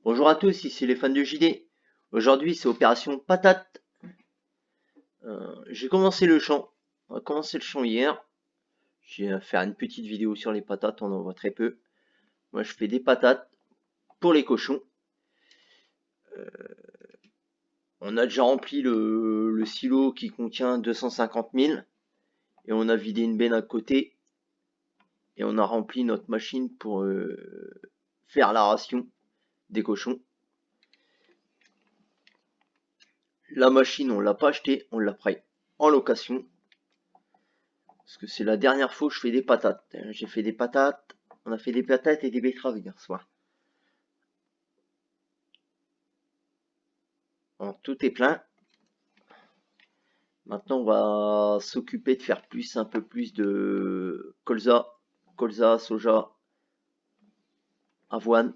Bonjour à tous, ici les fans de JD. Aujourd'hui, c'est opération patate. J'ai commencé le champ. On a commencé le champ hier. J'ai fait une petite vidéo sur les patates, on en voit très peu. Moi, je fais des patates pour les cochons. On a déjà rempli le silo qui contient 250 000 et on a vidé une benne à côté et on a rempli notre machine pour faire la ration des cochons. La machine, on l'a pas achetée, on l'a pris en location. Parce que c'est la dernière fois que je fais des patates. J'ai fait des patates. On a fait des patates et des betteraves hier soir. Bon, tout est plein. Maintenant, on va s'occuper de faire un peu plus de colza, soja, avoine.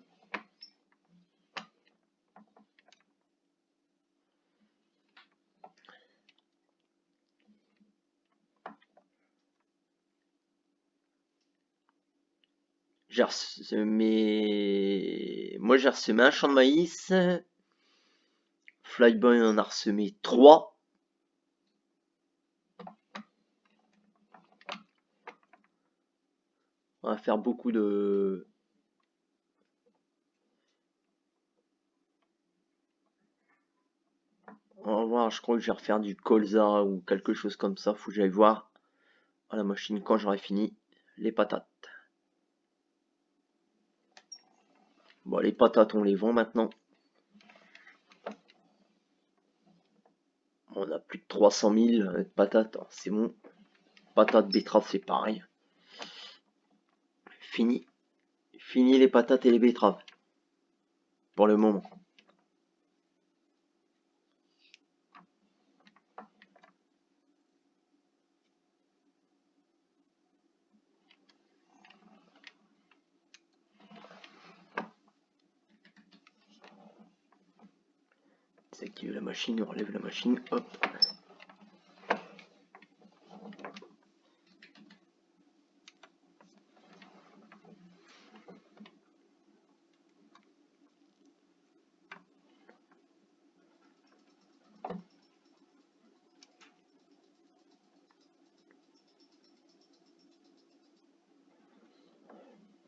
Moi, j'ai ressemé un champ de maïs. Flyboy en a ressemé 3. On va faire beaucoup de... On va voir, je crois que je vais refaire du colza ou quelque chose comme ça. Faut que j'aille voir à la machine quand j'aurai fini les patates. Bon, les patates, on les vend maintenant. On a plus de 300 000 patates, c'est bon. Patates, betteraves, c'est pareil. Fini. Fini les patates et les betteraves. Pour le moment. Désactive la machine, on relève la machine, hop.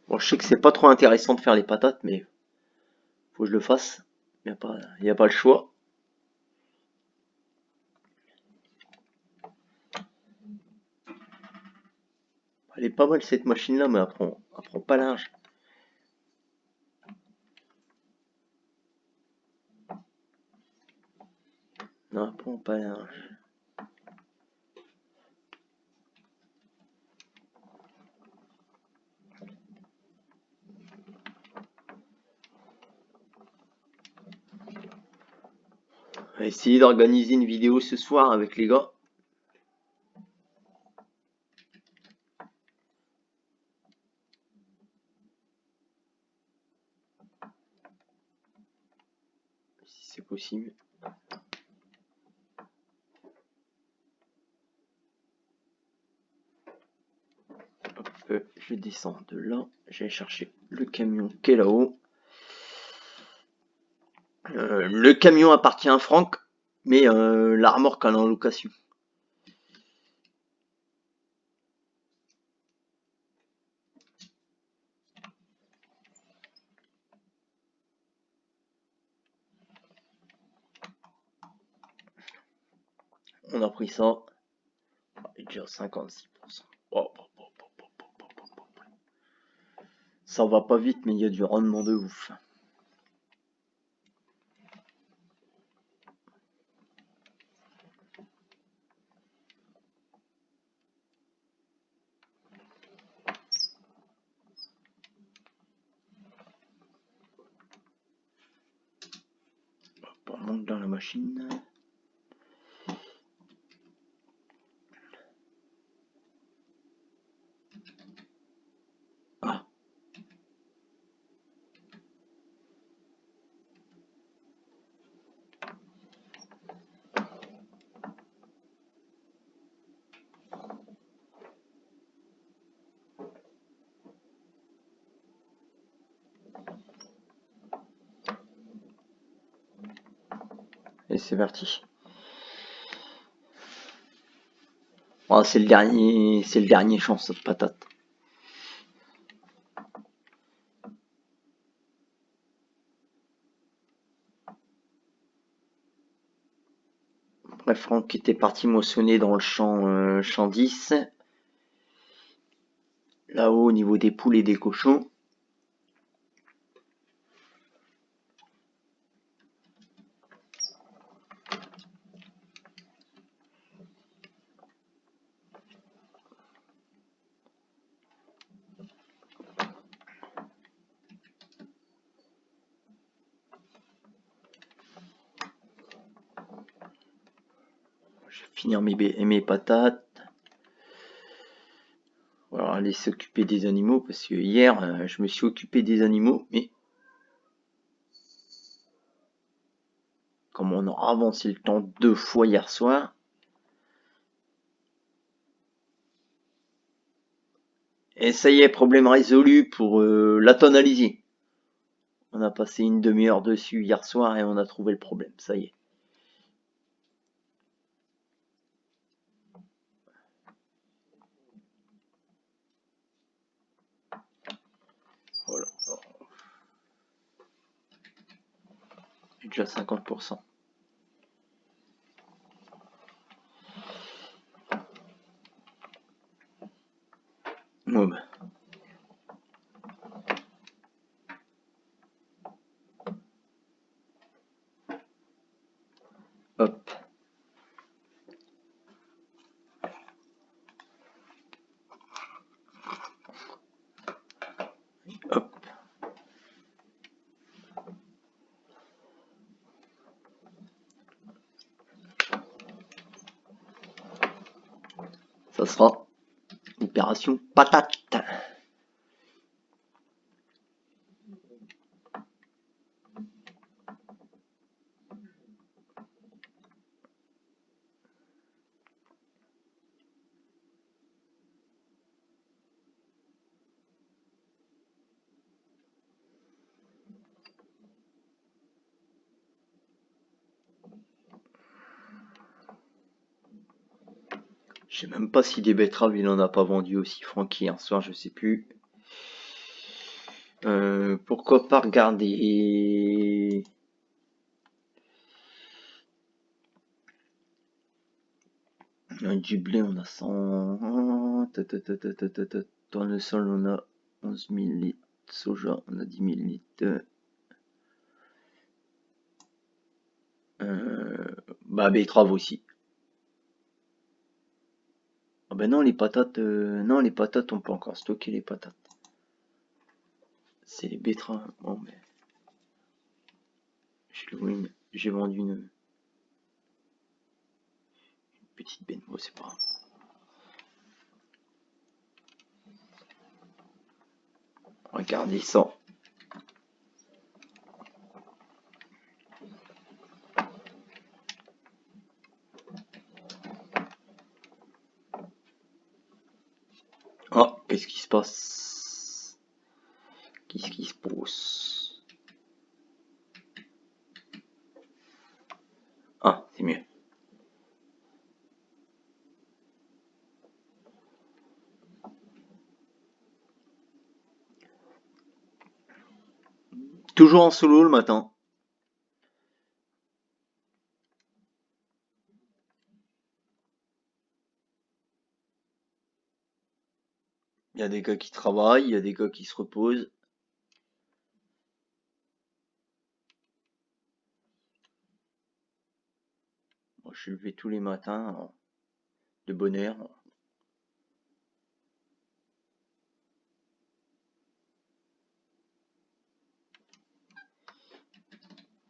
Bon, je sais que c'est pas trop intéressant de faire les patates, mais faut que je le fasse. Il n'y a pas le choix. Elle est pas mal cette machine là, mais elle prend pas large. Non, elle prend pas large. On va essayer d'organiser une vidéo ce soir avec les gars. Si c'est possible. Hop, je descends de là. J'allais chercher le camion qui est là-haut. Le camion appartient à Franck, mais la remorque elle est en location. On a pris ça. Et déjà 56%. Oh, ça va pas vite, mais il y a du rendement de ouf. On monte dans la machine. Ah. c'est parti. Oh, c'est le dernier chance, cette patate. Bref, Franck était parti moissonner dans le champ 10. Là-haut, au niveau des poules et des cochons. Je vais finir mes patates. On va aller s'occuper des animaux parce que hier, je me suis occupé des animaux, mais comme on a avancé le temps 2 fois hier soir, et ça y est, problème résolu pour la tonaliser. On a passé une demi-heure dessus hier soir et on a trouvé le problème, ça y est. Voilà. J'ai déjà 50%. Ouais, bah. Hop. Hop. Ça sera opération patate. Je sais même pas si des betteraves il en a pas vendu aussi, Francky, hier soir, je sais plus. Pourquoi pas regarder. Du blé, on a 100. Dans le sol, on a 11 000 litres. Soja, on a 10 000 litres. Bah, betterave aussi. Ah ben non, les patates, non, les patates, on peut encore stocker les patates. C'est les betteraves. Bon, ben, j'ai vendu une petite benne. Bon, c'est pas grave. Regardez ça. Ah, qu'est-ce qui se passe? Qu'est-ce qui se passe? Ah, c'est mieux. Toujours en solo le matin. Il y a des gars qui travaillent, il y a des gars qui se reposent. Moi, je suis levé tous les matins de bonne heure.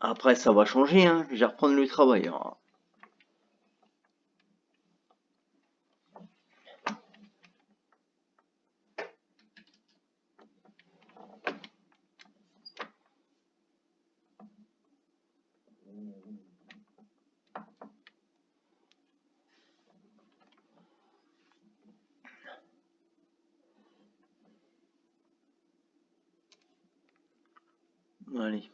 Après, ça va changer, hein. Je vais reprendre le travail, hein. Allez.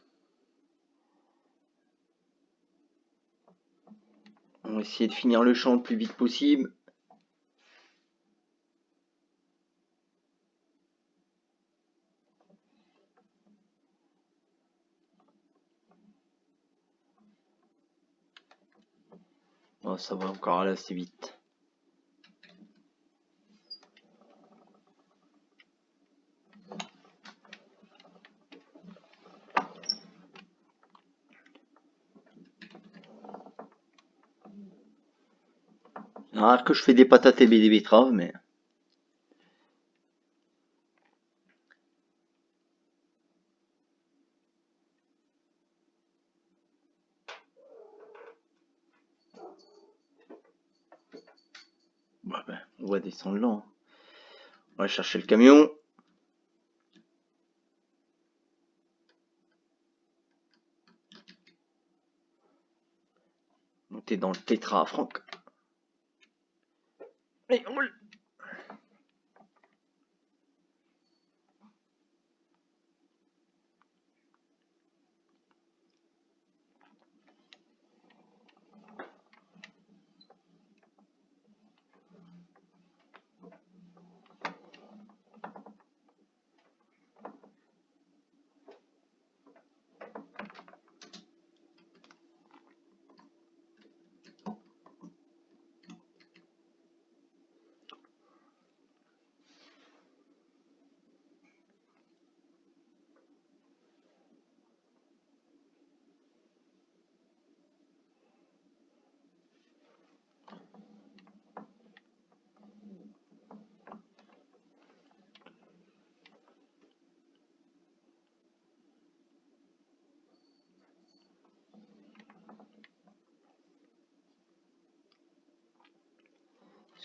va essayer de finir le champ le plus vite possible. Oh, ça va encore aller assez vite. C'est rare que je fais des patates et des betteraves, mais... Bah, on va descendre là. On va chercher le camion. Monter dans le tétra à Franck. Allez, on roule.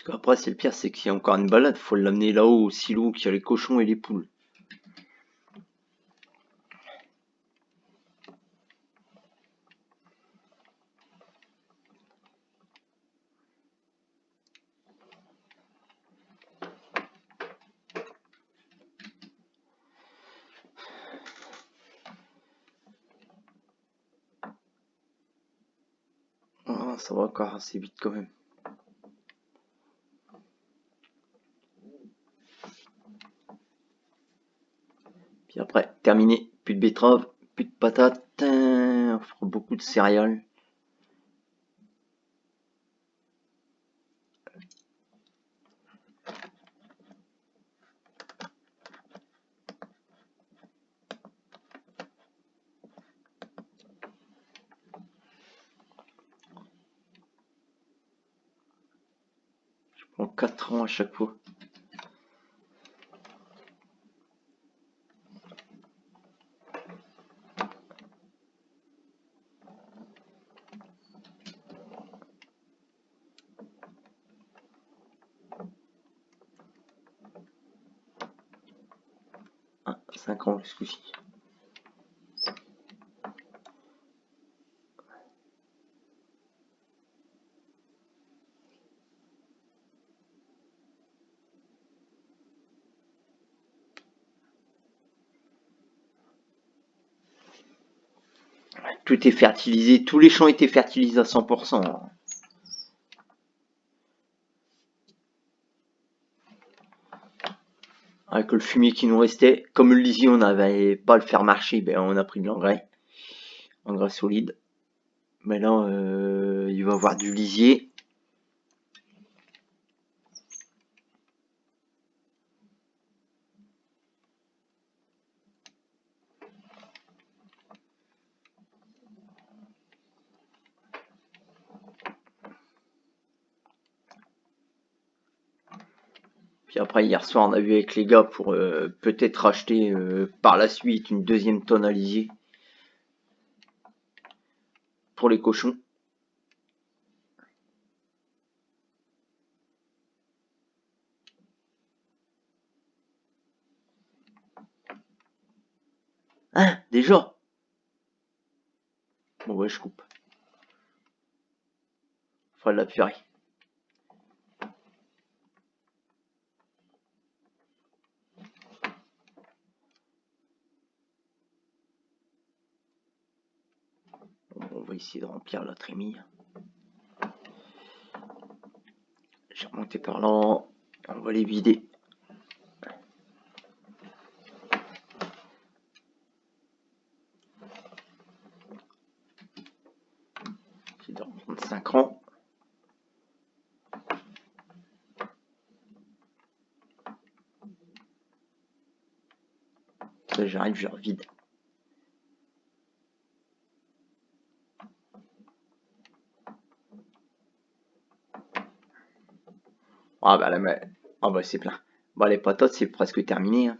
Parce qu'après, c'est le pire, c'est qu'il y a encore une balade. Faut l'amener là-haut au silo qu'il y a les cochons et les poules. Ah, ça va encore assez vite quand même. Puis après, terminé. Plus de betteraves, plus de patates. On fera beaucoup de céréales. Je prends 4 ans à chaque fois. Ah, 5 ans ce coup-ci. Tout est fertilisé, tous les champs étaient fertilisés à 100%. Avec le fumier qui nous restait, comme le lisier, on n'avait pas à le faire marcher, ben on a pris de l'engrais, engrais solide. Mais là, il va y avoir du lisier. Puis après, hier soir, on a vu avec les gars pour peut-être racheter par la suite une deuxième tonne à lisier pour les cochons. Hein, déjà? Bon ouais, je coupe. Enfin, la purée. Bon, on va essayer de remplir la trémie. remonter par là. On va les vider. C'est de reprendre 5 rangs. Ça, j'arrive, je revide. Ah bah là, ah bah c'est plein. Bah les patates, c'est presque terminé. Hein.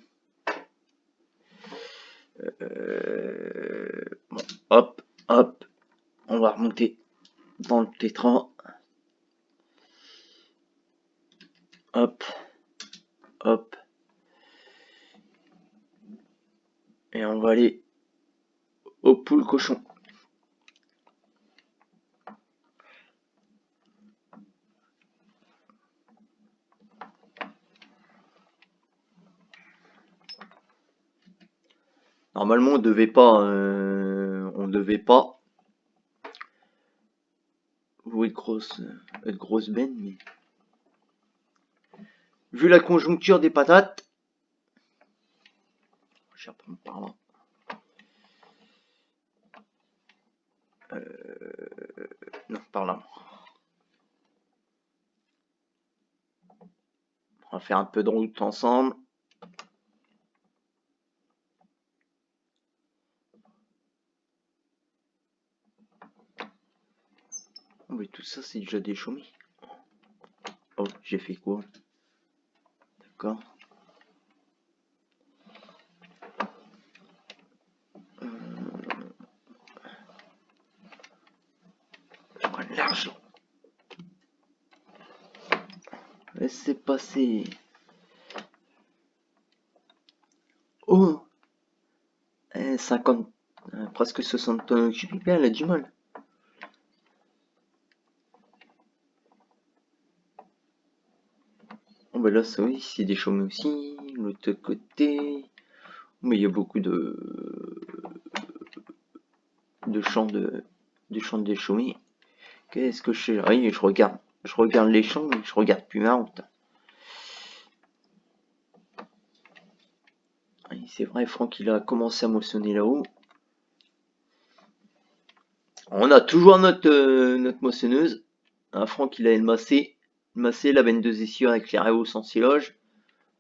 Bon, hop, hop. On va remonter dans le tétra. Hop, hop. Et on va aller au poule cochon. Normalement, on devait pas vous être grosse benne, mais vu la conjoncture des patates, je vais reprendre par là. Non, par là. On va faire un peu de route ensemble. Oh, mais tout ça, c'est déjà déchaumé. Oh, j'ai fait quoi? D'accord. Je prends l'argent. Laissez passer. Oh, 50, presque 60 tonnes cubiques, elle a du mal. Oh, bah là, ça oui, c'est déchaumé aussi. L'autre côté. Mais il y a beaucoup de champs de déchaumés. Qu'est-ce que je fais? Oui, je regarde les champs, mais je regarde plus ma route. Oui, c'est vrai, Franck, il a commencé à moissonner là-haut. On a toujours notre moissonneuse. Hein, Franck, il a massé la benne de essieu avec les réaux sans silage.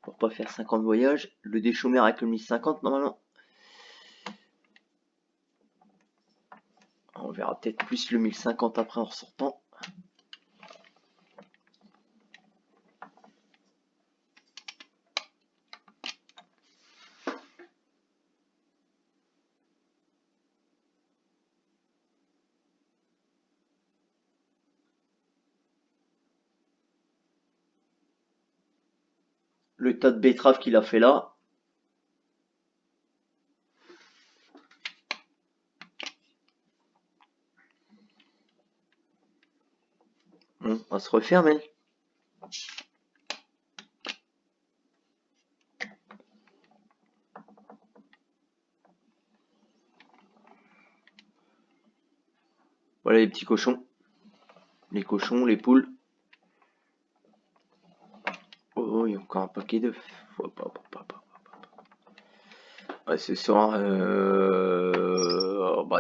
Pour pas faire 50 voyages. Le déchaumer avec le 1050 normalement. On verra peut-être plus le 1050 après en ressortant. Le tas de betteraves qu'il a fait là. On va se refermer. Voilà les petits cochons. Les cochons, les poules. Oh, il y a encore un paquet d'œufs. Ouais, ce soir,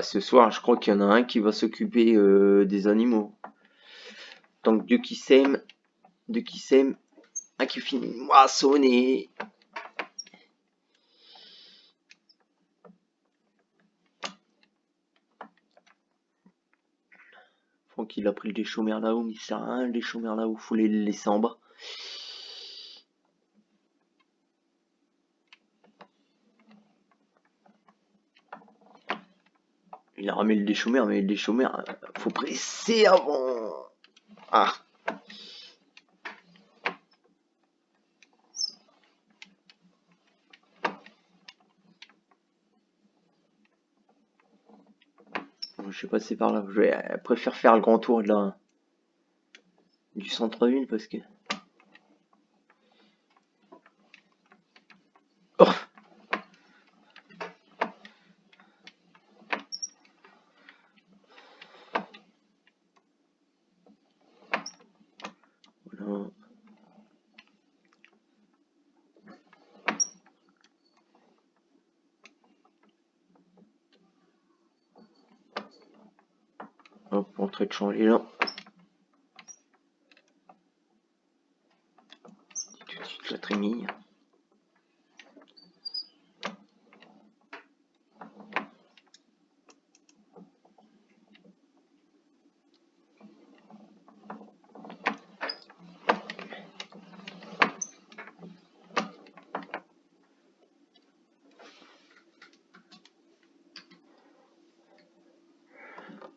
ce soir, je crois qu'il y en a un qui va s'occuper des animaux. Donc deux qui s'aiment, un qui finit de moissonner. Franck, il a pris le déchaumer là-haut, mais il sert à rien le déchaumer là-haut, faut les laisser en bas. Il a ramené le déchaumer, mais le déchaumer, faut presser avant. Ah. Je vais passer par là. Je préfère faire le grand tour de du centre-ville parce que. Oh, voilà. Hop, entrée de changer là. Tout de suite la trémille.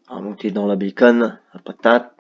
À monter dans la bécane, la patate.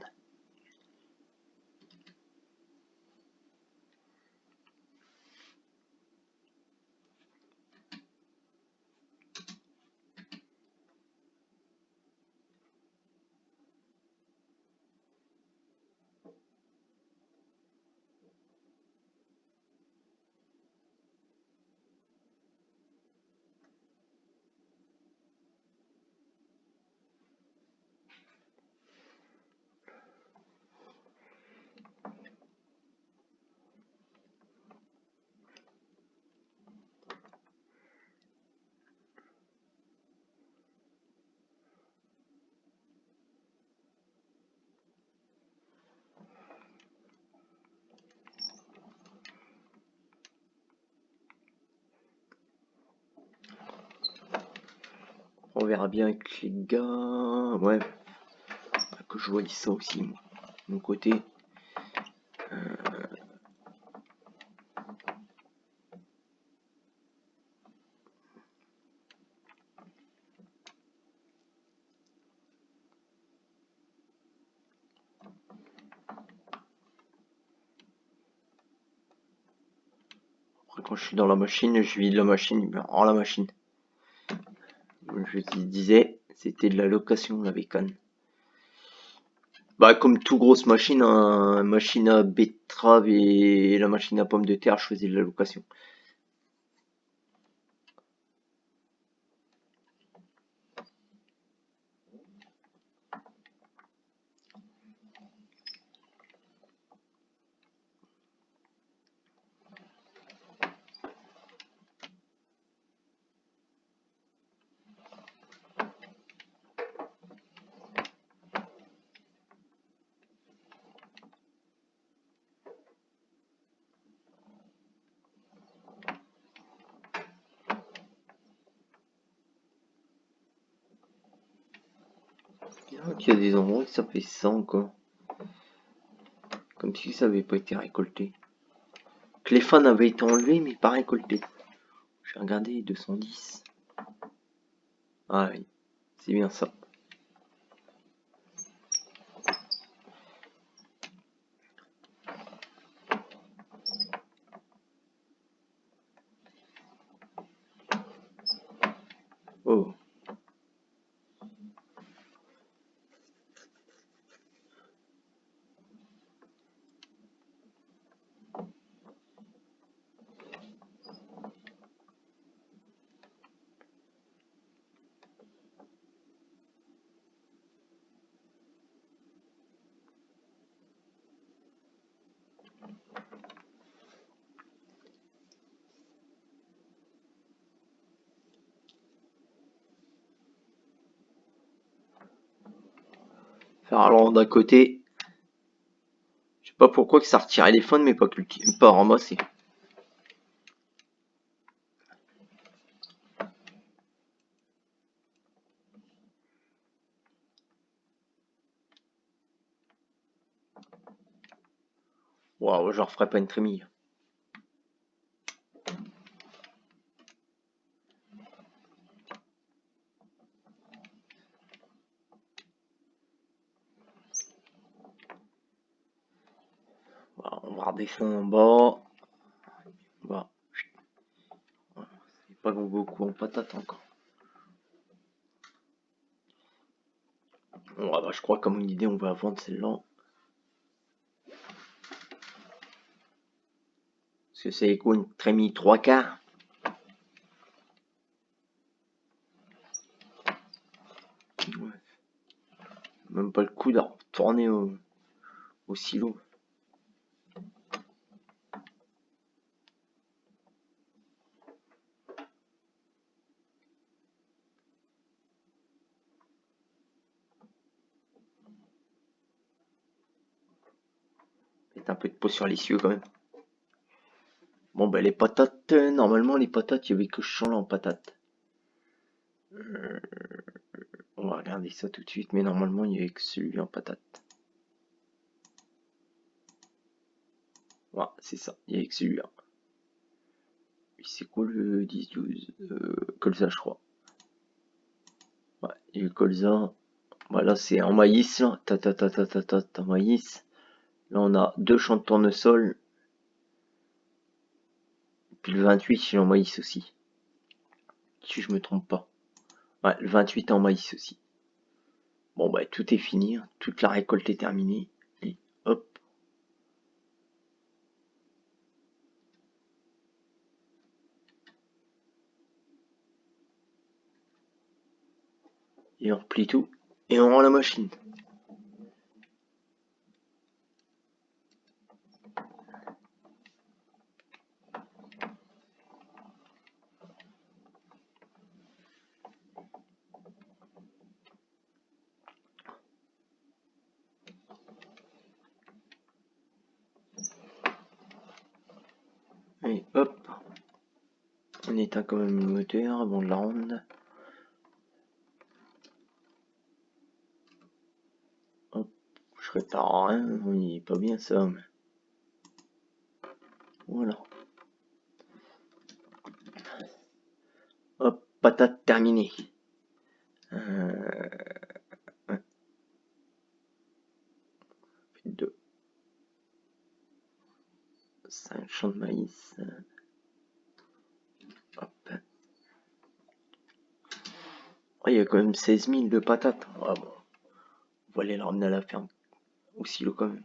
On verra bien avec les gars. Ouais, que je vois ça aussi, moi. De mon côté. Après, quand je suis dans la machine, je vide la machine. En la machine. Comme je te disais, c'était de la location, la bécane. Bah, comme toute grosse machine, hein, machine à betterave et la machine à pommes de terre, je faisais de la location. Il y a des endroits que ça fait ça encore. Comme si ça avait pas été récolté. Que les fans avaient été enlevés mais pas récoltés. J'ai regardé 210. Ah oui, c'est bien ça. Oh. Alors d'un côté, je sais pas pourquoi que ça retirait les fans mais pas ramassé. Waouh, je referai pas une trémille. Voilà, on va redescendre en bas. Voilà. C'est pas beaucoup en patate encore. Bon, bah, je crois comme une idée on va vendre celle-là. Parce que c'est quoi une trémille 3/4? Ouais. Même pas le coup de retourner au silo. mettre un peu de peau sur l'essieu quand même. Bon bah les patates, normalement les patates, il y avait que ce champ là en patates. On va regarder ça tout de suite, mais normalement il y avait que celui en patates. Voilà, c'est ça, il y avait que celui-là. C'est quoi le 10-12 colza je crois. Ouais, et le colza, voilà c'est en maïs là, en maïs. Là on a 2 champs de tournesol. Puis le 28 il est en maïs aussi. Si je me trompe pas. Ouais, le 28 est en maïs aussi. Bon bah tout est fini, hein. Toute la récolte est terminée. Et hop. Et on replie tout. Et on rend la machine. Et hop. On éteint quand même le moteur avant de la rendre. Hop. Je répare rien. Il est pas bien ça. Mais... voilà. Hop. Patate terminée. 2. 5 champs de maïs. Hop. Oh, il y a quand même 16 000 de patates. Ah bon. On va aller la ramener à la ferme. Au silo quand même.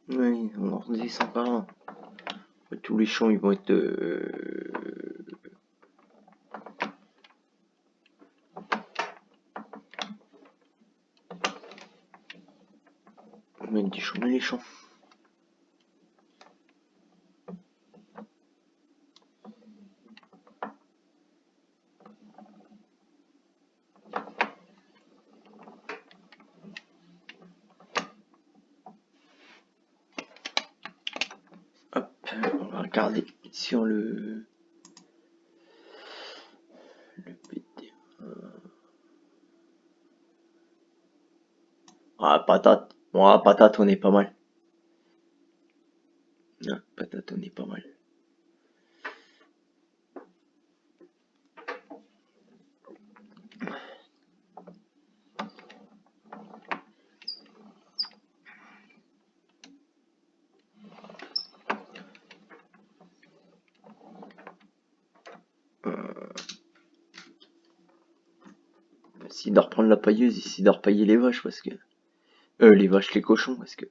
Oui, on en redescend par là. Tous les champs ils vont être on va mettre du champ dans les champs. Hop, on va regarder sur le PT. Ah patate. Bon, ah, patate on est pas mal. Ah, patate on est pas mal. Essayer de reprendre la pailleuse, essayer de repailler les vaches parce que les vaches, les cochons parce que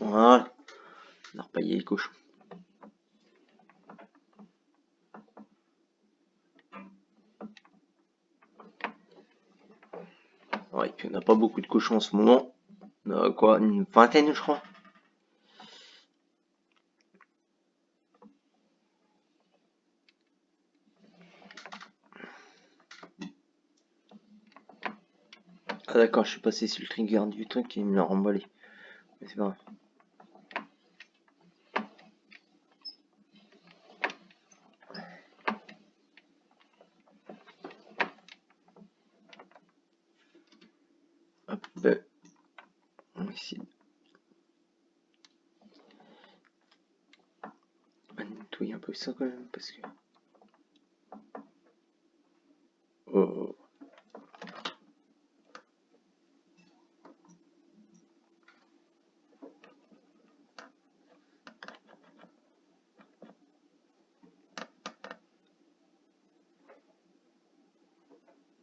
Voilà. On a repaillé les cochons. Ouais, puis on n'a pas beaucoup de cochons en ce moment. On a quoi, une vingtaine, je crois. Ah d'accord, je suis passé sur le trigger du truc et il me l'a remballé. Mais c'est pas grave. Hop, on va essayer de nettoyer un peu ça quand même, parce que... Oh.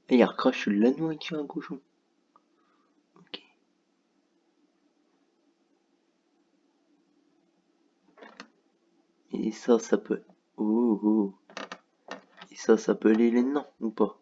Et il recrache la nourriture à un cochon. Ok. Et ça peut... Oh, oh. Et ça peut aller là-dedans, ou pas?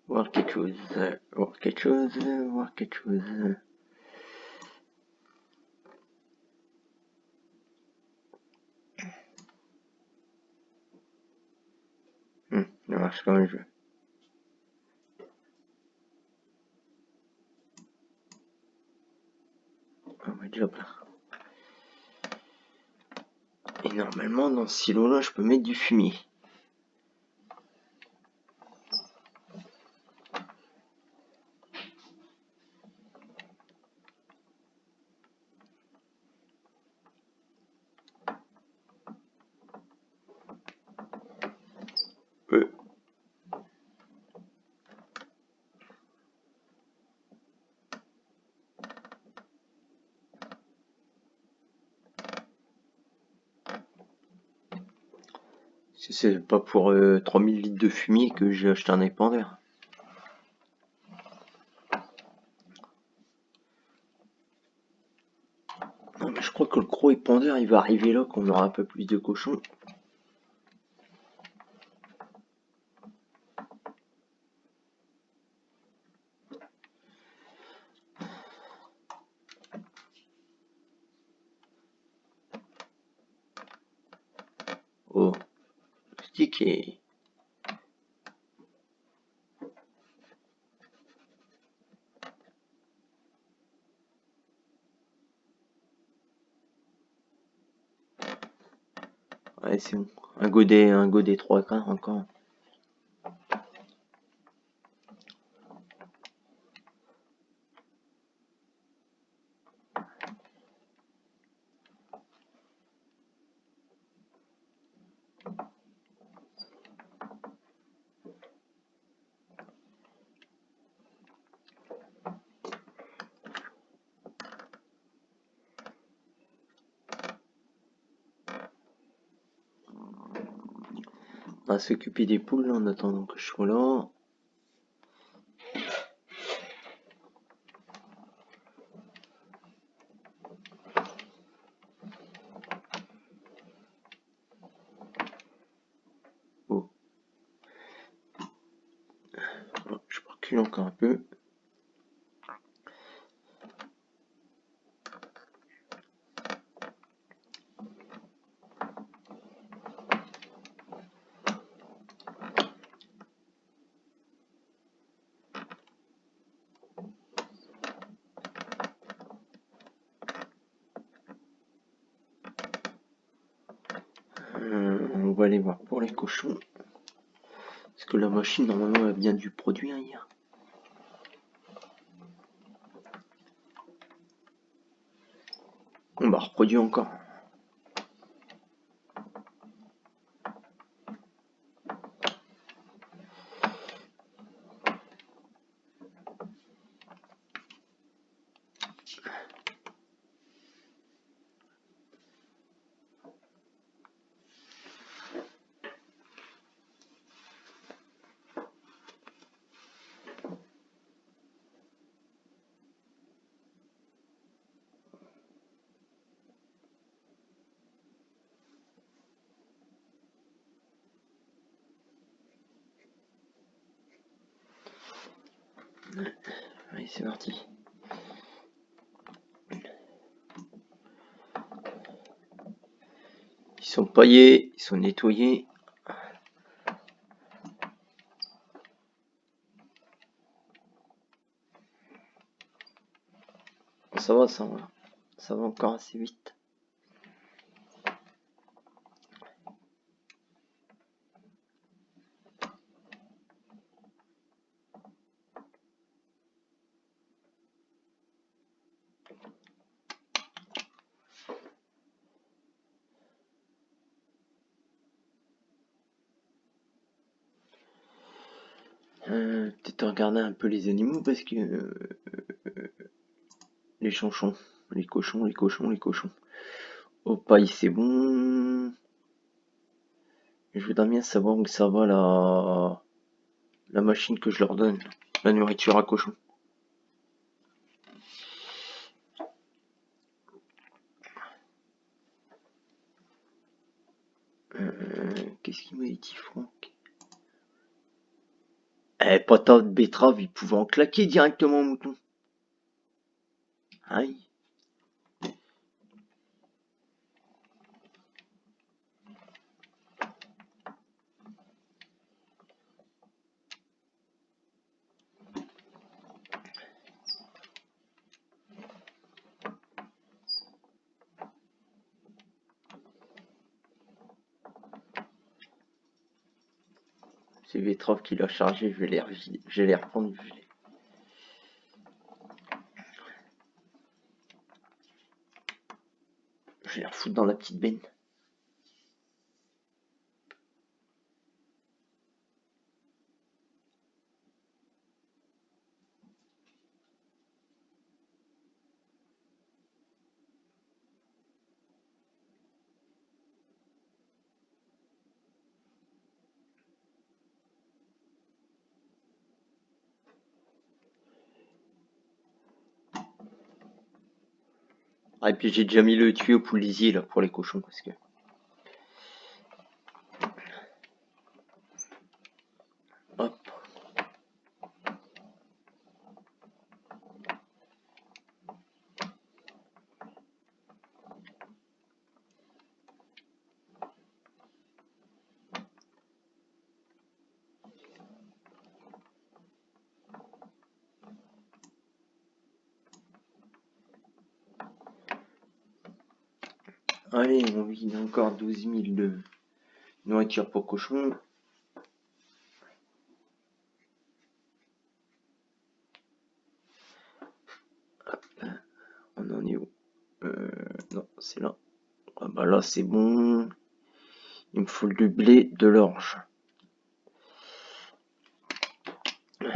Voir quelque chose, voir quelque chose, voir quelque chose. Ça marche comme un jeu. On va déjà plein. Et normalement, dans ce silo-là, je peux mettre du fumier. C'est pas pour 3000 litres de fumier que j'ai acheté un épandeur. Non, mais je crois que le gros épandeur, il va arriver là quand on aura un peu plus de cochons. Oh, stické. Ouais, c'est bon. Un godet 3 quarts encore. On va s'occuper des poules en attendant que je sois là. Oh, je recule encore un peu. va aller voir pour les cochons. Parce que la machine, normalement, elle a bien dû produire hier. On va reproduire encore. Allez, c'est parti. Ils sont paillés, ils sont nettoyés. Ça va, ça va encore assez vite. Peut-être regarder un peu les animaux parce que les chanchons, les cochons. Au paille, c'est bon. Je voudrais bien savoir où ça va la machine que je leur donne, la nourriture à cochon. Qu'est-ce qu'il m'a dit, Franck? Patate, betterave, il pouvait en claquer directement, mouton. Aïe. Ces betteraves qu'il a chargées, je vais les reprendre. Je vais les refoutre dans la petite benne. Ah, et puis j'ai déjà mis le tuyau pour lisier là pour les cochons parce que. Hop. Allez, on vide encore 12 000 de nourriture pour cochons. Hop. On en est où? Non, c'est là. Ah bah là, c'est bon. Il me faut du blé, de l'orge. Je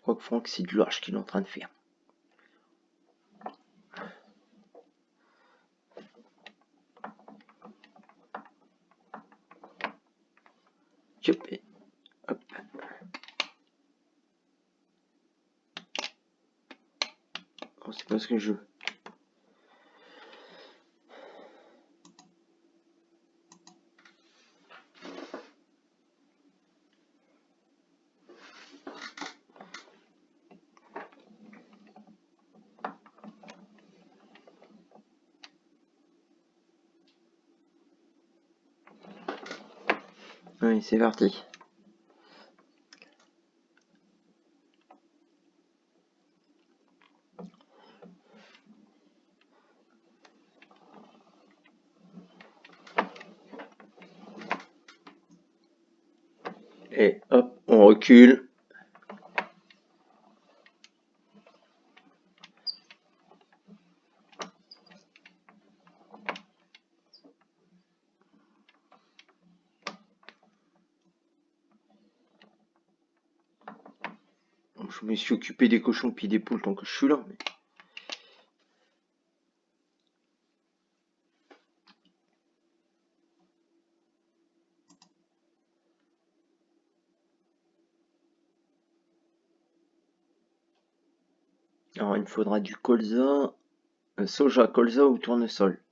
crois que Franck, c'est de l'orge qu'il est en train de faire. Hop. Oh, c'est pas ce que je veux. Oui, c'est parti. Et hop, on recule. Je me suis occupé des cochons puis des poules tant que je suis là. Mais... Alors il me faudra du colza, soja, colza ou tournesol.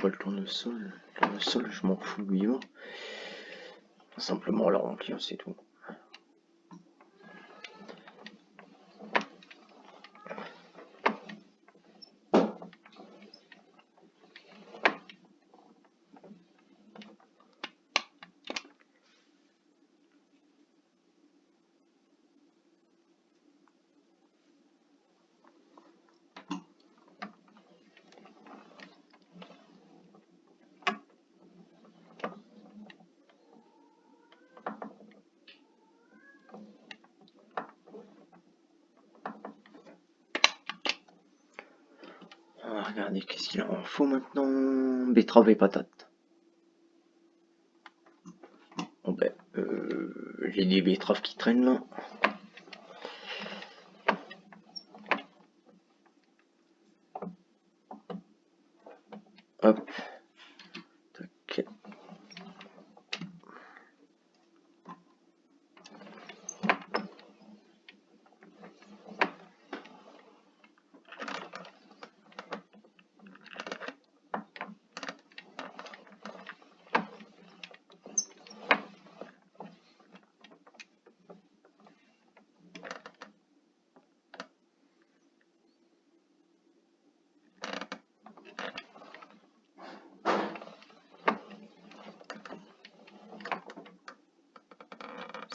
Le tournesol, je m'en fous vivant. Simplement la remplir, c'est tout. On va regarder qu'est-ce qu'il en faut maintenant. Betterave et patates. Bon ben, j'ai des betteraves qui traînent là. Hop. Tac.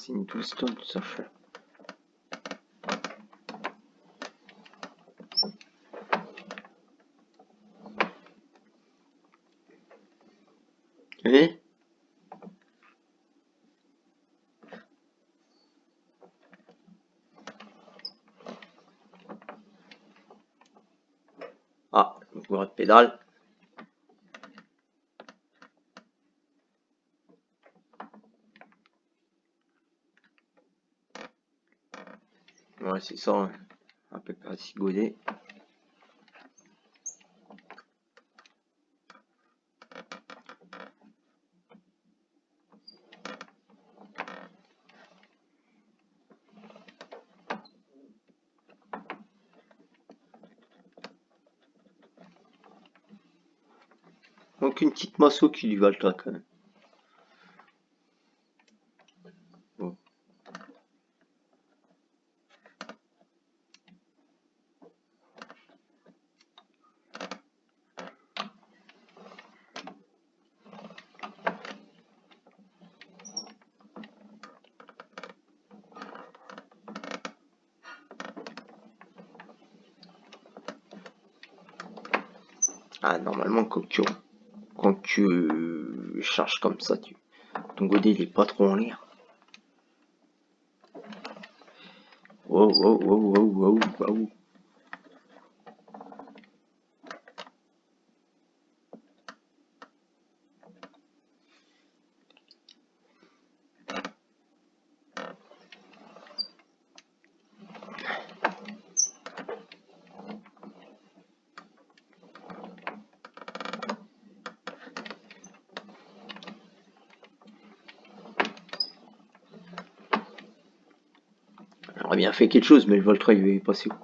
c'est une toolstone, tout ça. Eh? Ah, le bourre de pédale. Ouais, c'est ça, hein. Un peu pratigodé. Donc une petite masso qui lui va le tas quand même. Bon. Ah, normalement, quand tu charges comme ça, ton godet il est pas trop en l'air. Wow, wow, wow, wow, wow, wow. J'aurais bien fait quelque chose, mais le Voltra il est passé où?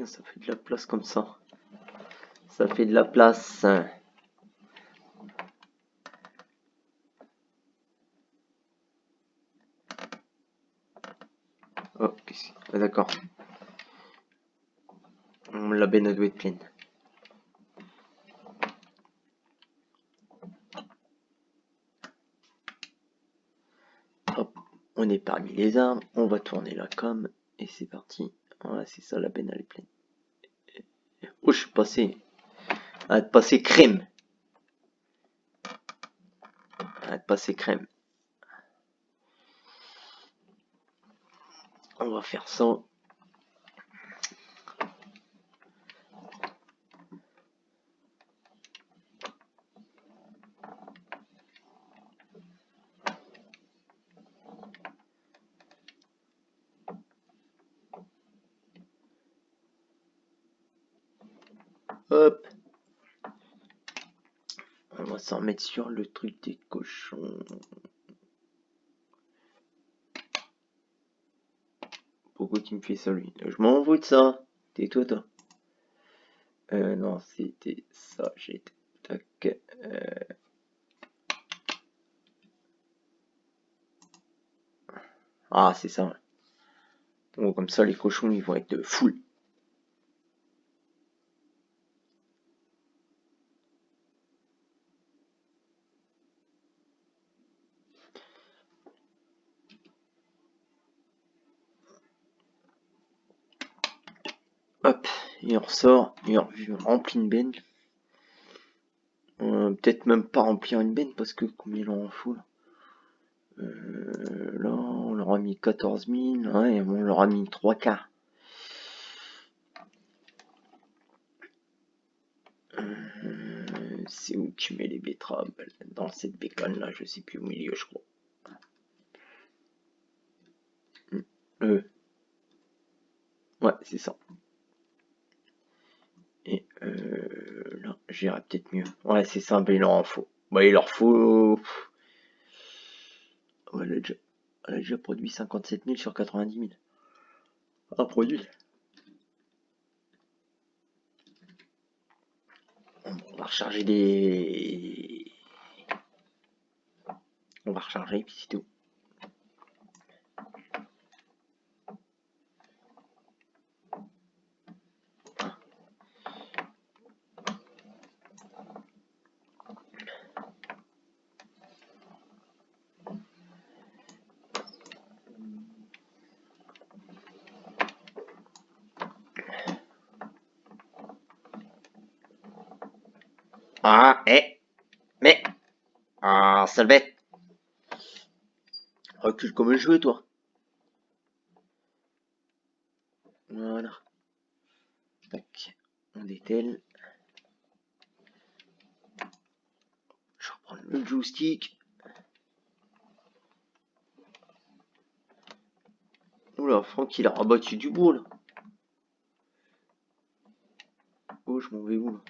Ça fait de la place comme ça. Ça fait de la place. Oh, ah, d'accord. La benne doit être pleine. Hop, on est parmi les arbres, on va tourner la com et c'est parti. Voilà, c'est ça, la benne elle est pleine. Oh, je suis passé. Arrête de passer crème. Arrête de passer crème. On va faire ça. Hop. On va s'en remettre sur le truc des cochons. Pourquoi tu me fais ça, lui? Je m'en fous de ça. Tais-toi, toi. Non, c'était ça. J'ai... Tac. Ah, c'est ça. Bon, comme ça, les cochons, ils vont être full. Hop, et on ressort, et on remplit une benne. Peut-être même pas remplir une benne, parce que combien on en fout là? Là, on leur a mis 14 000, ouais, on leur a mis 3 quarts. C'est où tu mets les betteraves? Dans cette bécane là, je sais plus, au milieu, je crois. Ouais, c'est ça. Et là, j'irai peut-être mieux. Ouais, c'est ça, mais il leur en faut. Ouais, il leur faut. Ouais, elle a déjà produit 57 000 sur 90 000. Un produit. On va recharger des. On va recharger, puis c'est tout. Ah, mais. Ah, sale bête. Recule comme je veux, toi. Voilà. Tac. On dételle. Je vais reprendre le joystick. Oula, Franck, il a rabattu du bout, là. Oh, je m'en vais où, là?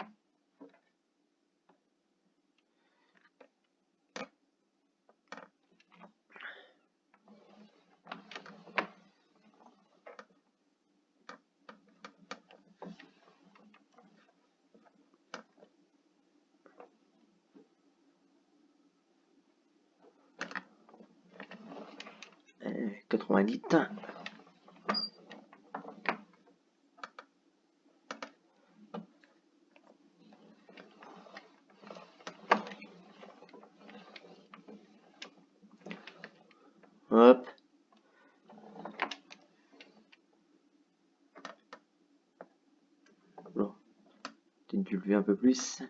Eh, 90 tonnes. Hop. Bon. Peut-être dû lever un peu plus.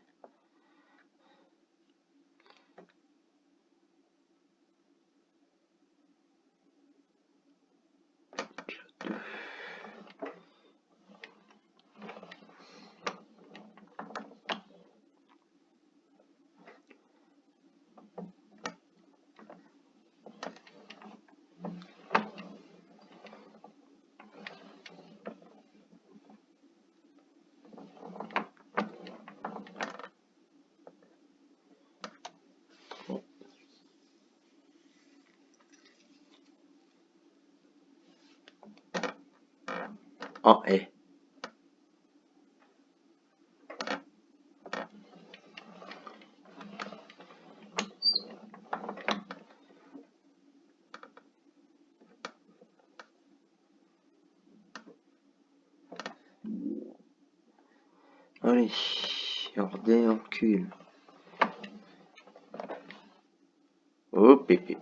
Ah, eh. Allez. Regardez, on recule. Hop, pépé.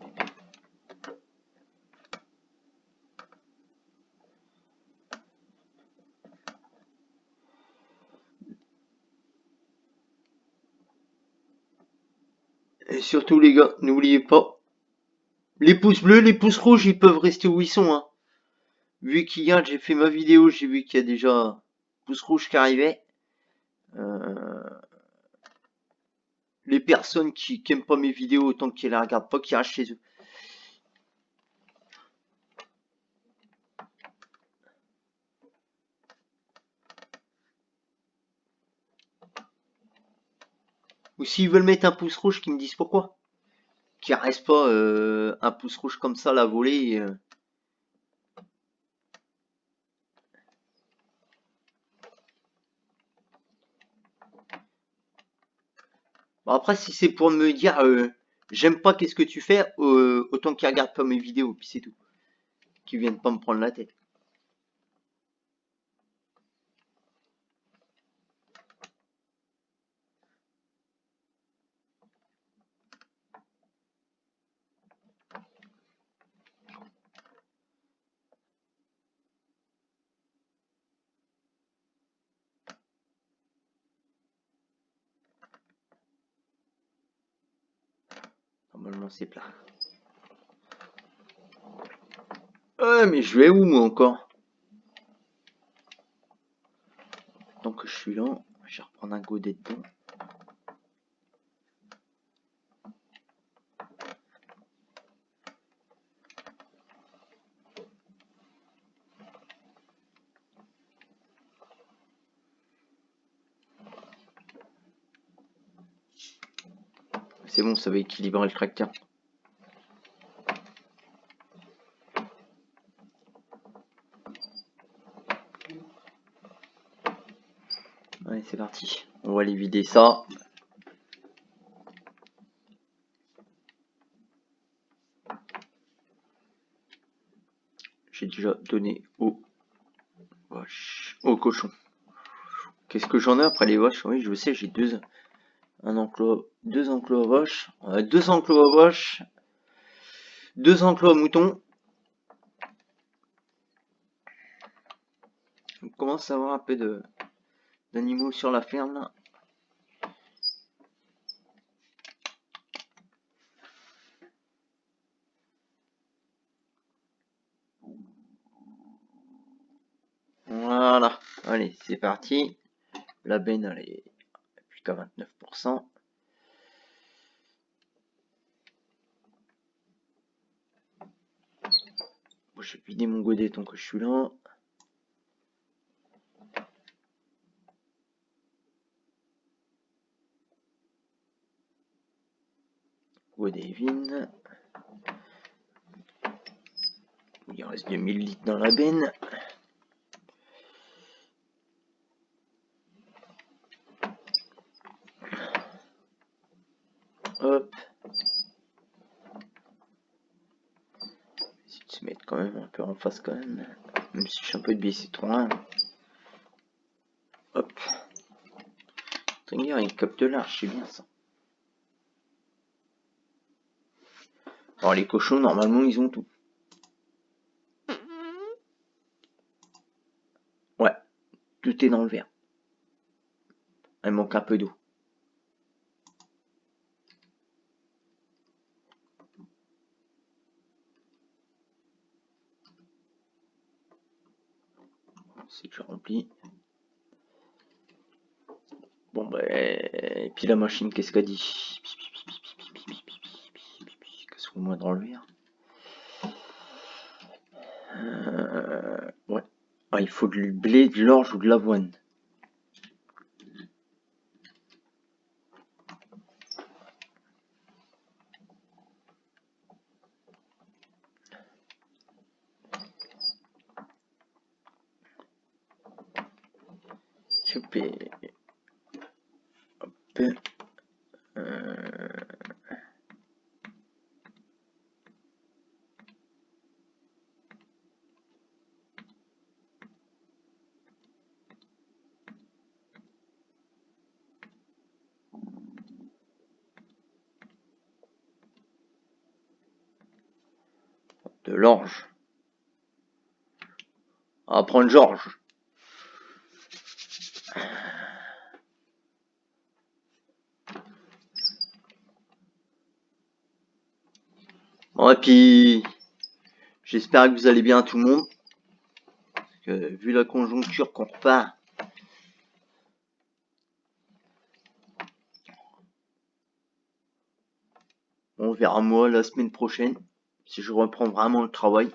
Et surtout, les gars, n'oubliez pas, les pouces bleus, les pouces rouges, ils peuvent rester où ils sont, hein. Vu qu'hier, j'ai fait ma vidéo, j'ai vu qu'il y a déjà pouce rouge qui arrivait. Les personnes qui aiment pas mes vidéos, autant qu'ils les regardent pas, qui restent chez eux. Ou s'ils veulent mettre un pouce rouge, qu'ils me disent pourquoi. Qu'ils restent pas un pouce rouge comme ça, la volée. Bon, après, si c'est pour me dire j'aime pas qu'est-ce que tu fais, autant qu'ils regardent pas mes vidéos, puis c'est tout. Qu'ils viennent pas me prendre la tête. Normalement, c'est plat. Mais je vais où, moi, encore? Tant que je suis là, je vais reprendre un godet dedans. c'est bon, ça va équilibrer le tracteur. Allez, c'est parti. On va aller vider ça. J'ai déjà donné aux vaches, aux cochons. Qu'est-ce que j'en ai après les vaches? Oui, je sais, j'ai deux enclos à vaches, 2 enclos à vaches, 2 enclos à moutons. On commence à avoir un peu d'animaux sur la ferme là. Voilà, allez, c'est parti. La benne, elle est plus qu'à 29%. Bon, je vais vider mon godet tant que je suis là. Godet vide. Il reste 2000 litres dans la benne. Hop. Essayer de se mettre quand même un peu en face quand même. Même si je suis un peu de BC3. Hop. Il capte large, c'est bien ça. Alors les cochons, normalement, ils ont tout. Ouais, tout est dans le verre. Il manque un peu d'eau. C'est déjà rempli. Bon bah, et puis la machine, qu'est-ce qu'elle dit? Qu'est-ce qu'on met dans le verre? Ouais. Ah, il faut du blé, de l'orge ou de l'avoine. Super. Hop. De l'orge. On va prendre Georges. Bon, et puis, j'espère que vous allez bien tout le monde. Parce que, vu la conjoncture qu'on repart, on verra moi la semaine prochaine, si je reprends vraiment le travail.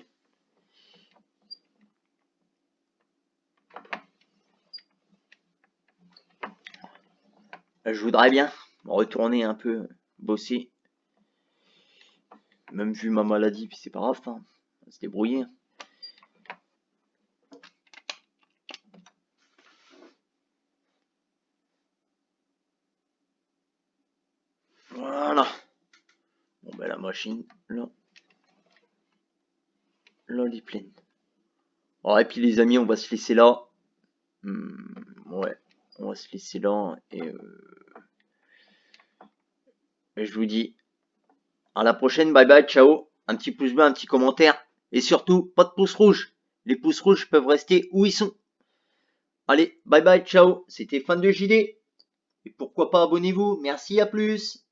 Je voudrais bien retourner un peu bosser. Même vu ma maladie, puis c'est pas grave, hein. On va se débrouiller. Voilà. Bon ben la machine, là elle est pleine. Bon, et puis les amis, on va se laisser là. Ouais, on va se laisser là et je vous dis à la prochaine, bye bye, ciao. Un petit pouce bleu, un petit commentaire. Et surtout, pas de pouce rouge. Les pouces rouges peuvent rester où ils sont. Allez, bye bye, ciao. C'était Fan de JD. Et pourquoi pas abonnez-vous. Merci, à plus.